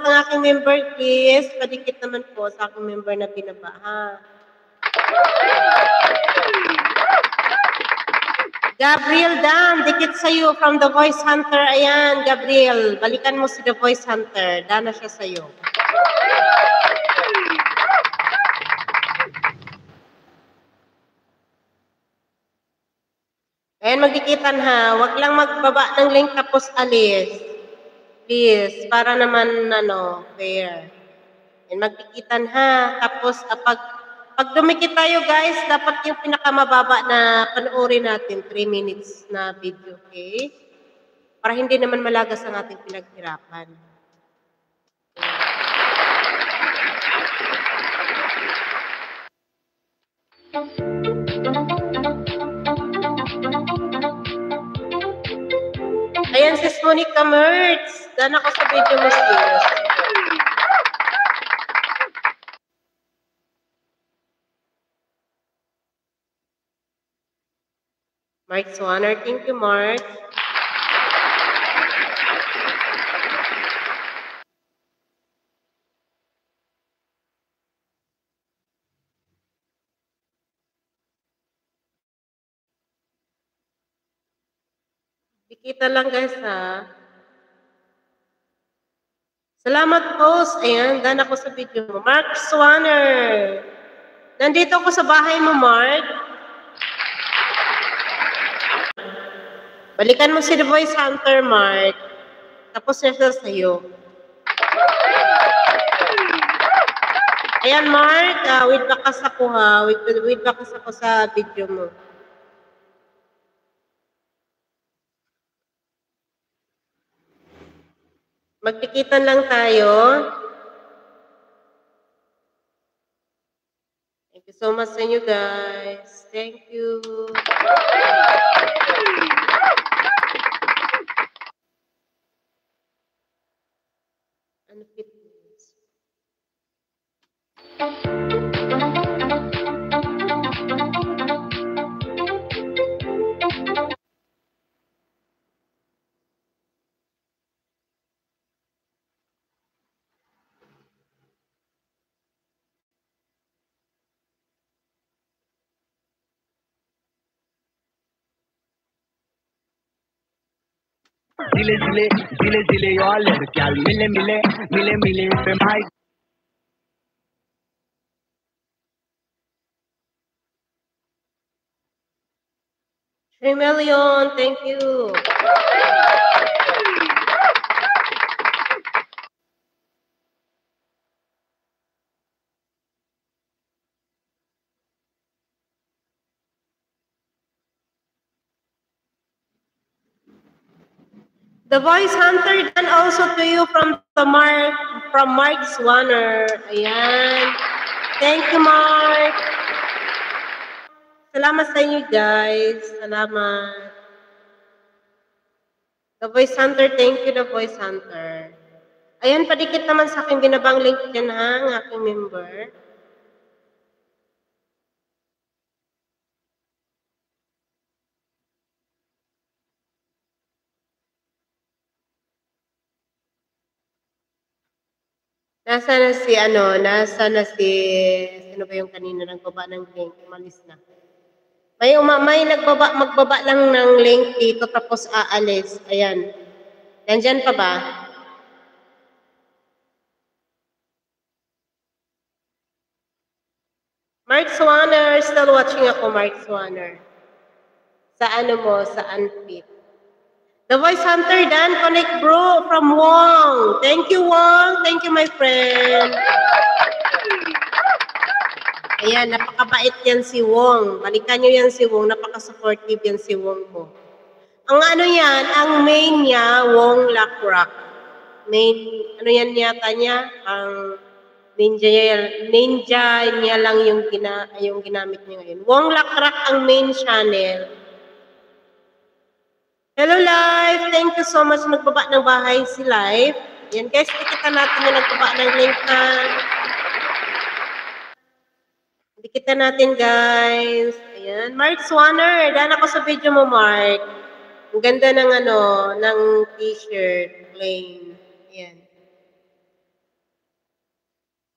ang aking member, please. Padikit naman po sa aking member na binaba, ha? Gabriel Dan, dikit sa'yo from The Voice Hunter. Ayan, Gabriel, balikan mo si The Voice Hunter. Dana siya sa'yo. Ayan, magdikitan ha. Huwag lang magbaba ng link tapos alis. Please, para naman, fair. Ayan, magdikitan ha. Tapos, pag dumikit tayo, guys, dapat yung pinakamababa na panoorin natin, 3 minutes na video, okay? Para hindi naman malagas ang ating pinaghirapan. Ayan, sis Monica Mertz. Dana ko sa video mo, sis. Mark Swanner, thank you, Mark. Dikita lang, guys, ha. Salamat, host. Ayan, dana ko sa video mo. Mark Swanner. Nandito ako sa bahay mo, Mark. Balikan mo si The Voice Hunter, Mark. Tapos na siya sa'yo. Ayan, Mark. With bakas ako, ha. With bakas ako sa video mo. Magtikitan lang tayo. Thank you so much sa inyo, guys. Thank you. Ano fitness? Dile dile dile dile yo लड़कियां मिले मिले मिले मिले पे भाई $3 million, thank you. The Voice Hunter done also to you from Mark Swanner. Ayan. Thank you, Mark. Salamat sa inyo, guys. Salamat. The Voice Hunter, thank you, The Voice Hunter. Ayan, padikit naman sa aking binabang link dyan, ha, ang aking member. Nasa na si, sino ba yung kanina nagbaba ng link? Umalis na. May magbaba lang ng link dito tapos aalis. Ayan. Nandyan pa ba? Mark Swanner, still watching ako, Mark Swanner. Sa sa Unfit. The Voice Hunter, Dan, connect bro, from Wong. Thank you, Wong. Thank you, my friend. Ayan, napakabait yan si Wong. Balikan nyo yan si Wong. Napaka-supportive yan si Wong mo. Ang ang main niya, Wong Lakrak. Main, yan yata niya? Ang ninja niya lang yung ginamit niya ngayon. Wong Lakrak ang main channel. Hello, Live! Thank you so much. Nagbaba ng bahay si Live. Yan, guys, dikita natin yung nagbaba ng link na. Dikita natin, guys. Ayan. Mark Swanner. Daan ako sa video mo, Mark. Ang ganda ng ng t-shirt. Plain. Ayan.